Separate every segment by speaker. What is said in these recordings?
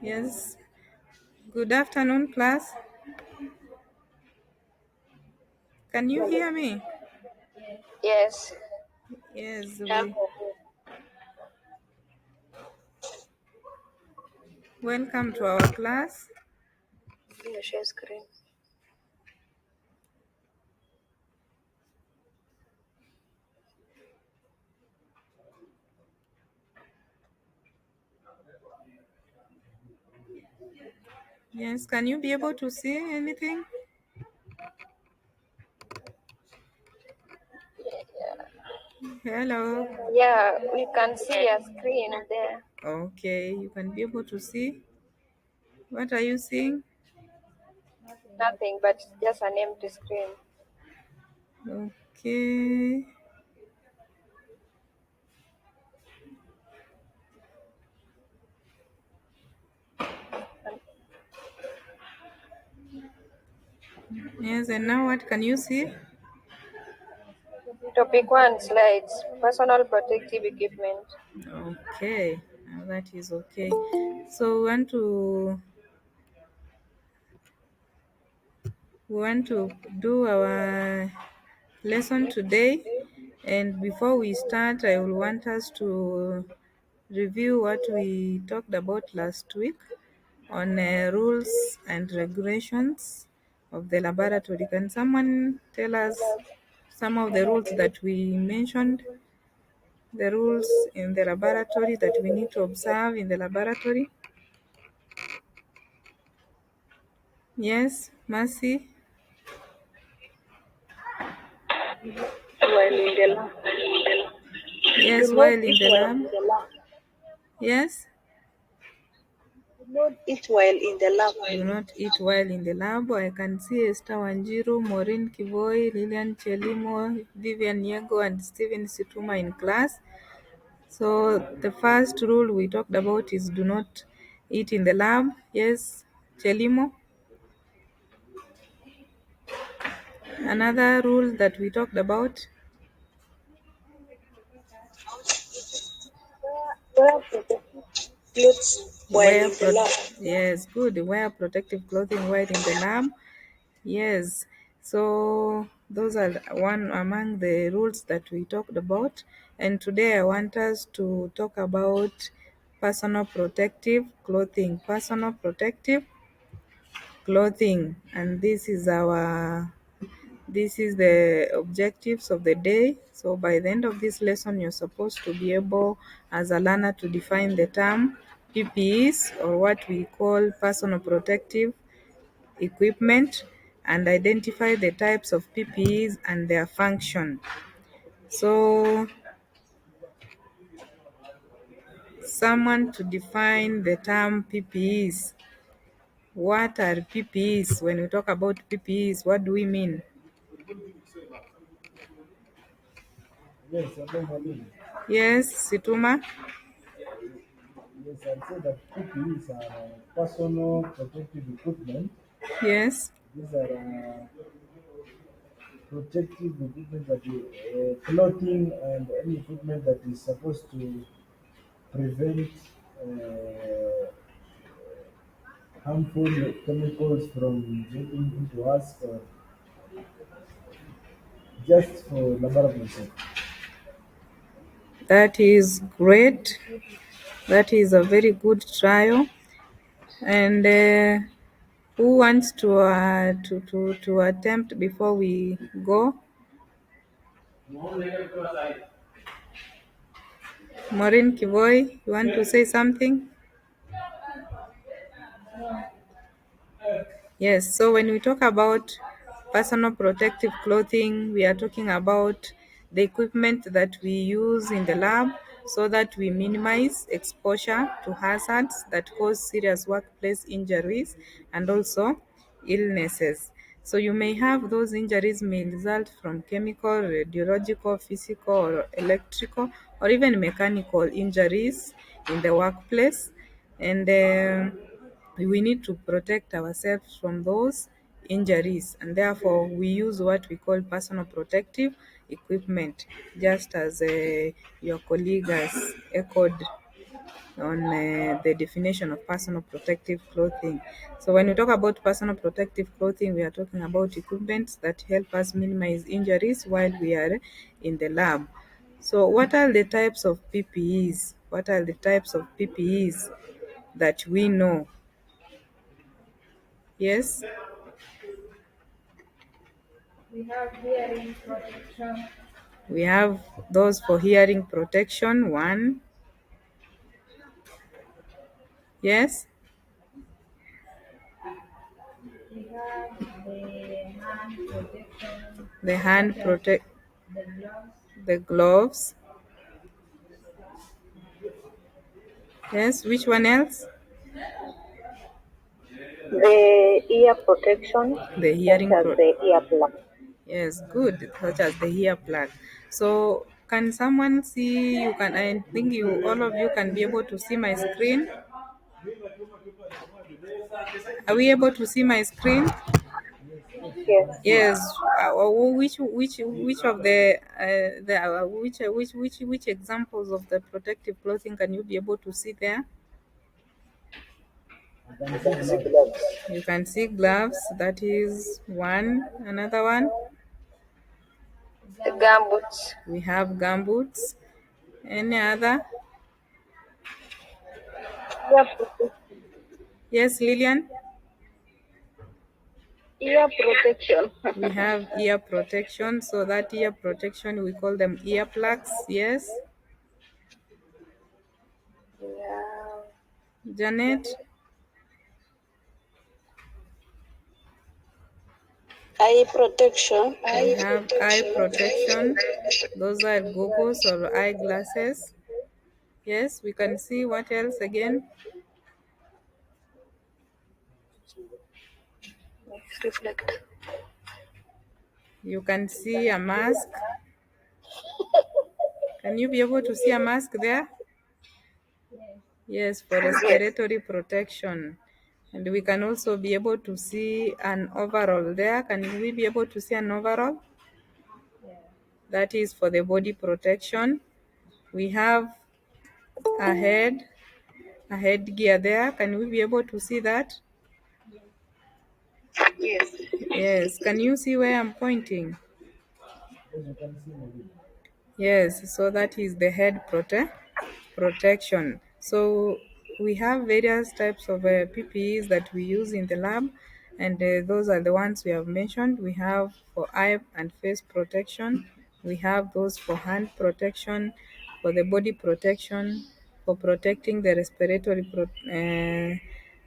Speaker 1: Yes. Good afternoon, class. Can you hear me?
Speaker 2: Yes.
Speaker 1: Yes,
Speaker 2: Yeah.
Speaker 1: we welcome to our class.
Speaker 2: You share screen.
Speaker 1: Yes, can you be able to see anything? Hello.
Speaker 2: Yeah, we can see a screen there.
Speaker 1: Okay, you can be able to see. What are you seeing?
Speaker 2: Nothing but just an empty screen.
Speaker 1: Okay.
Speaker 2: And
Speaker 1: Yes, and now what can you see?
Speaker 2: topic 1 slides. Personal protective equipment.
Speaker 1: Okay, now that is okay. So we want to do our lesson today, and before we start, I will want us to review what we talked about last week on rules and regulations of the laboratory. Can someone tell us some of the rules that we mentioned, the rules in the laboratory that we need to observe in the laboratory? Yes, Mercy?
Speaker 2: While in the lab.
Speaker 1: Yes,
Speaker 2: Do not
Speaker 1: while in
Speaker 2: eat
Speaker 1: the
Speaker 2: while
Speaker 1: lab?
Speaker 2: in the lab.
Speaker 1: Yes?
Speaker 2: Do not eat while in the lab.
Speaker 1: Do not eat while in the lab. I can see Esther Wanjiru, Maureen Kivoi, Lilian Chelimo, Vivian Yego, and Stephen Situma in class. So the first rule we talked about is do not eat in the lab. Yes, Chelimo. Another rule that we talked about,
Speaker 2: Wear protective clothes while
Speaker 1: wear
Speaker 2: in the
Speaker 1: pro-
Speaker 2: lab.
Speaker 1: yes, good. Wear protective clothing while in the lab. Yes. So those are one among the rules that we talked about. And today I want us to talk about personal protective clothing. Personal protective clothing. And this is the objectives of the day. So by the end of this lesson, you're supposed to be able, as a learner, to define the term PPEs, or what we call personal protective equipment, and identify the types of PPEs and their function. So someone to define the term PPEs. What are PPEs? When we talk about PPEs, what do we mean?
Speaker 3: Yes, hello, Mwalimu.
Speaker 1: Yes, Situma?
Speaker 3: Yes, I'd say that PPEs are personal protective equipment.
Speaker 1: Yes.
Speaker 3: These are protective equipment that clothing and any equipment that is supposed to prevent uh, harmful chemicals from getting into us, or just for laboratory sake.
Speaker 1: That is great. That is a very good trial. And who wants to attempt before we go? Maureen Kivoi, you want to say something? Yes, so when we talk about personal protective clothing, we are talking about the equipment that we use in the lab so that we minimize exposure to hazards that cause serious workplace injuries and also illnesses. So you may have those injuries may result from chemical, radiological, physical, or electrical, or even mechanical injuries in the workplace. And we need to protect ourselves from those injuries, and therefore we use what we call personal protective equipment, just as your colleague has echoed. on the definition of personal protective clothing. So when we talk about personal protective clothing, we are talking about equipment that help us minimize injuries while we are in the lab. So what are the types of PPEs? What are the types of PPEs that we know? Yes, we have those for hearing protection. One, yes, the hand protect, the gloves. Yes, which one else?
Speaker 2: The ear protection,
Speaker 1: The
Speaker 2: such
Speaker 1: hearing
Speaker 2: as
Speaker 1: pro.
Speaker 2: the earplug.
Speaker 1: Yes, good, such as the ear plug. So, can someone see? You can. I think you, all of you, can be able to see my screen. Are we able to see my screen?
Speaker 2: Yes.
Speaker 1: Yes. Which of the which examples of the protective clothing can you be able to see there?
Speaker 3: I can see gloves.
Speaker 1: You can see gloves. That is one. Another one.
Speaker 2: The gumboots,
Speaker 1: We have gumboots. Any other?
Speaker 2: ear protection,
Speaker 1: Yes, Lillian.
Speaker 2: ear protection.
Speaker 1: We have ear protection. So that ear protection, we call them earplugs. Yes,
Speaker 2: Yeah.
Speaker 1: Janet.
Speaker 2: Eye protection.
Speaker 1: We have eye protection. Those are goggles or eyeglasses. Yes, we can see what else again.
Speaker 2: Reflect.
Speaker 1: You can see a mask. Can you be able to see a mask there? Yes, for
Speaker 2: Yes.
Speaker 1: respiratory protection. And we can also be able to see an overall there. Can we be able to see an overall? That is for the body protection. We have a headgear there. Can we be able to see that?
Speaker 2: Yes.
Speaker 1: Yes. Can you see where I'm pointing?
Speaker 3: Yes, you can see my video.
Speaker 1: Yes. So that is the protection. So we have various types of PPEs that we use in the lab, and those are the ones we have mentioned. We have for eye and face protection. We have those for hand protection, for the body protection, for protecting the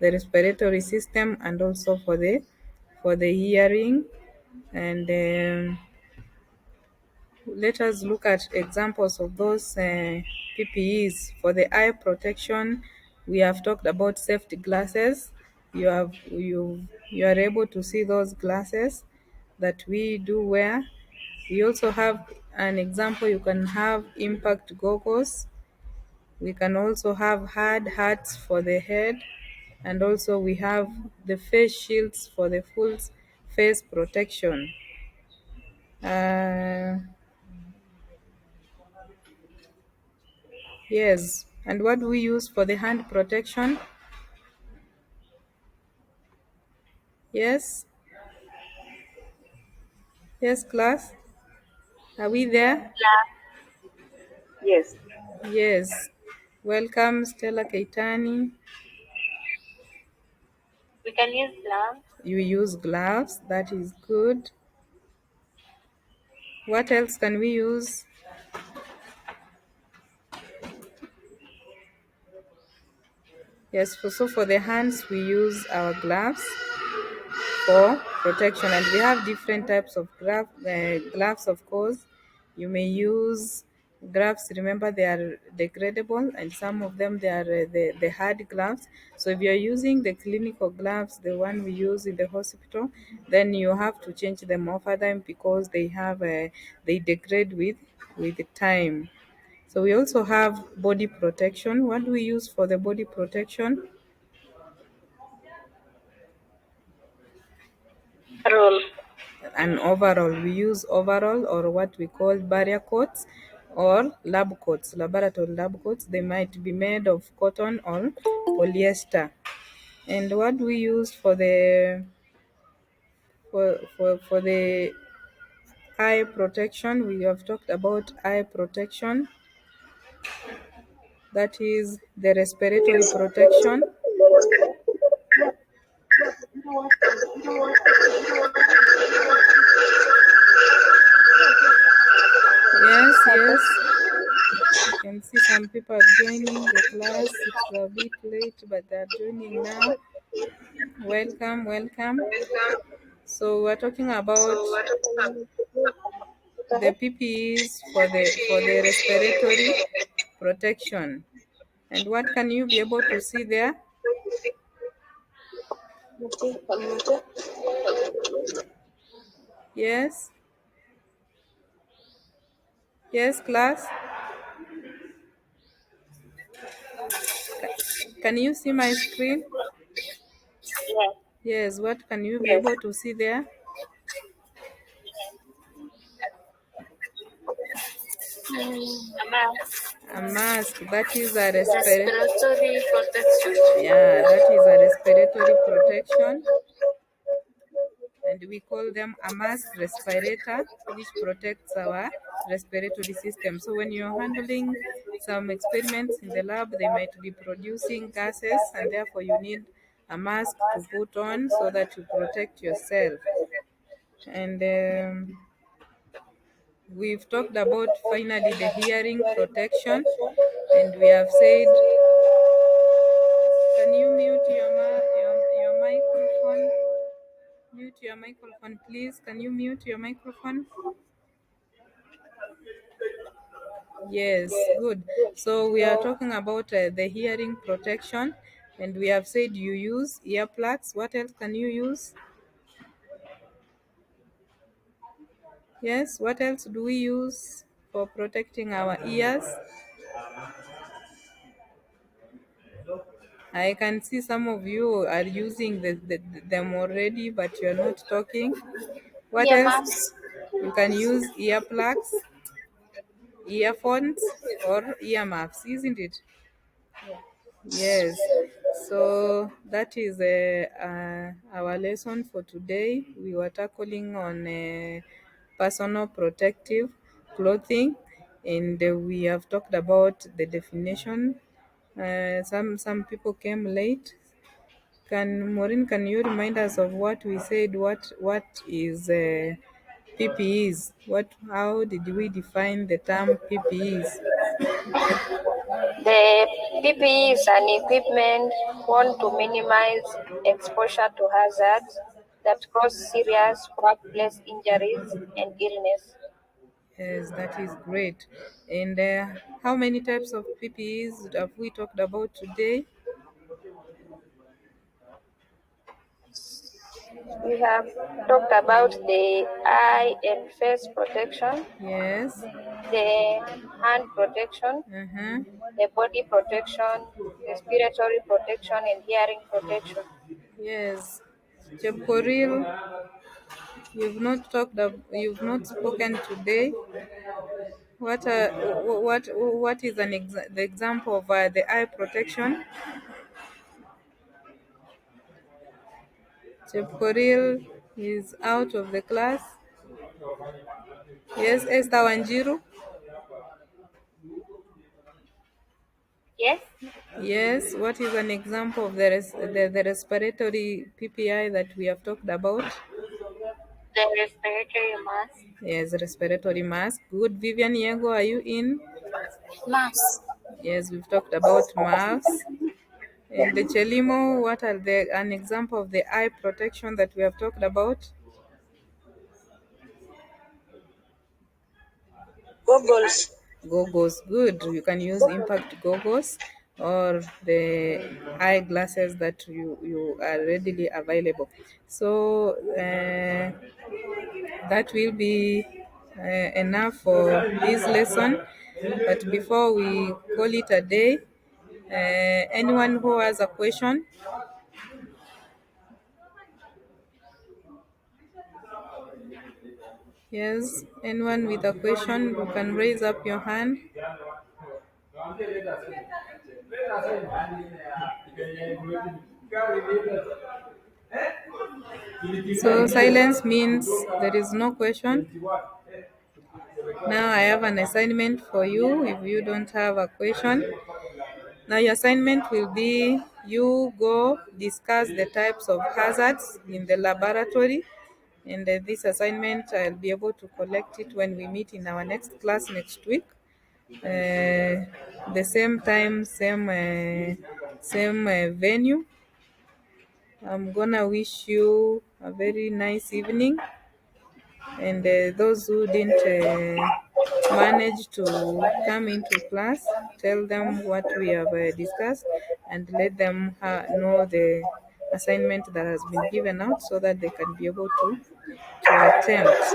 Speaker 1: respiratory system, and also for the hearing. And let us look at examples of those PPEs. For the eye protection, we have talked about safety glasses. You are able to see those glasses that we do wear. We also have an example. You can have impact goggles. We can also have hard hats for the head, and also we have the face shields for the full face protection. Uh, Yes. And what do we use for the hand protection? Yes. Yes, class. Are we there?
Speaker 2: Yes.
Speaker 1: Yes. Welcome, Stella Keitani.
Speaker 2: We can use gloves.
Speaker 1: You use gloves. That is good. What else can we use? Yes, so for the hands, we use our gloves for protection, and we have different types of gloves, of course. You may use gloves. Remember, they are degradable, and some of them, they are the hard gloves. So if you are using the clinical gloves, the one we use in the hospital, then you have to change them over time because they degrade with time. So we also have body protection. What do we use for the body protection?
Speaker 2: Roll.
Speaker 1: An overall. We use overall, or what we call barrier coats. or lab coats, laboratory lab coats. They might be made of cotton or polyester. And what we use for the eye protection, we have talked about eye protection. That is the respiratory protection. Yes, yes. You can see some people are joining the class. It's a bit late, but they're joining now. Welcome, welcome. So we're talking about the PPEs for the respiratory protection. And what can you be able to see there? Yes, yes, class. Can you see my screen? Yes, what can you be able to see there? A mask. That is a respiratory protection. Yeah, that is a respiratory protection. And we call them a mask respirator, which protects our respiratory system. So when you're handling some experiments in the lab, they might be producing gases, and therefore you need a mask to put on so that you protect yourself. And we've talked about finally the hearing protection, and we have said, can you mute your microphone? Mute your microphone, please. Can you mute your microphone? Yes, good. So we are talking about the hearing protection, and we have said you use earplugs. What else can you use? Yes, what else do we use for protecting our ears? I can see some of you are using them already, but you're not talking. What else? You can use earplugs, earphones, or earmuffs, isn't it? Yes. So that is our lesson for today. We were tackling on personal protective clothing, and we have talked about the definition. Some people came late. Can Maureen, can you remind us of what we said? What is PPEs? How did we define the term PPEs?
Speaker 2: The PPE is an equipment worn to minimize exposure to hazards that cause serious workplace injuries and illness.
Speaker 1: Yes, that is great. And how many types of PPEs have we talked about today?
Speaker 2: We have talked about the eye and face protection,
Speaker 1: Yes.
Speaker 2: the hand protection,
Speaker 1: Uh-huh.
Speaker 2: the body protection, respiratory protection, and hearing protection.
Speaker 1: Yes. Chepkoril, you've not spoken today. What is the example of the eye protection? Chepkoril is out of the class. Yes, Esther Wanjiru.
Speaker 2: Yes,
Speaker 1: Yes, what is an example of the respiratory PPI that we have talked about?
Speaker 2: the respiratory mask.
Speaker 1: Yes, respiratory mask. Good. Vivian Yego, are you in?
Speaker 2: Mask.
Speaker 1: Yes, we've talked about masks. And the Chelimo, what are an example of the eye protection that we have talked about?
Speaker 2: Goggles.
Speaker 1: Goggles. Good. You can use impact goggles or the eyeglasses that you are readily available. So that will be enough for this lesson. But before we call it a day, anyone who has a question? Yes, anyone with a question, you can raise up your hand. So silence means there is no question. Now I have an assignment for you if you don't have a question. Now your assignment will be you go discuss the types of hazards in the laboratory, and this assignment I'll be able to collect it when we meet in our next class next week. The same time, same venue. I'm gonna wish you a very nice evening, and those who didn't manage to come into class, tell them what we have discussed, and let them know the assignment that has been given out so that they can be able to attempt.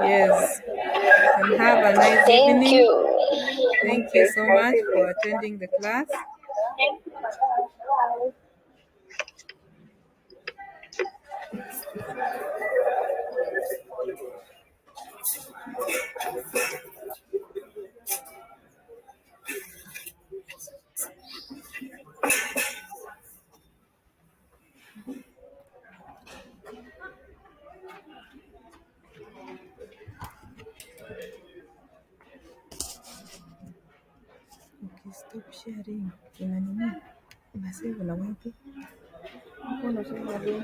Speaker 1: Yes, and have a nice
Speaker 2: Thank
Speaker 1: evening.
Speaker 2: you.
Speaker 1: Thank you
Speaker 2: Okay,
Speaker 1: so
Speaker 2: nice
Speaker 1: much for
Speaker 2: evening.
Speaker 1: attending the class. Okay, stop sharing. Una nini? Una save na wapi? Uko unasoma je?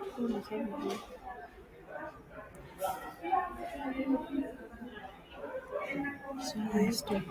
Speaker 1: Uko unasoma je? So I stop.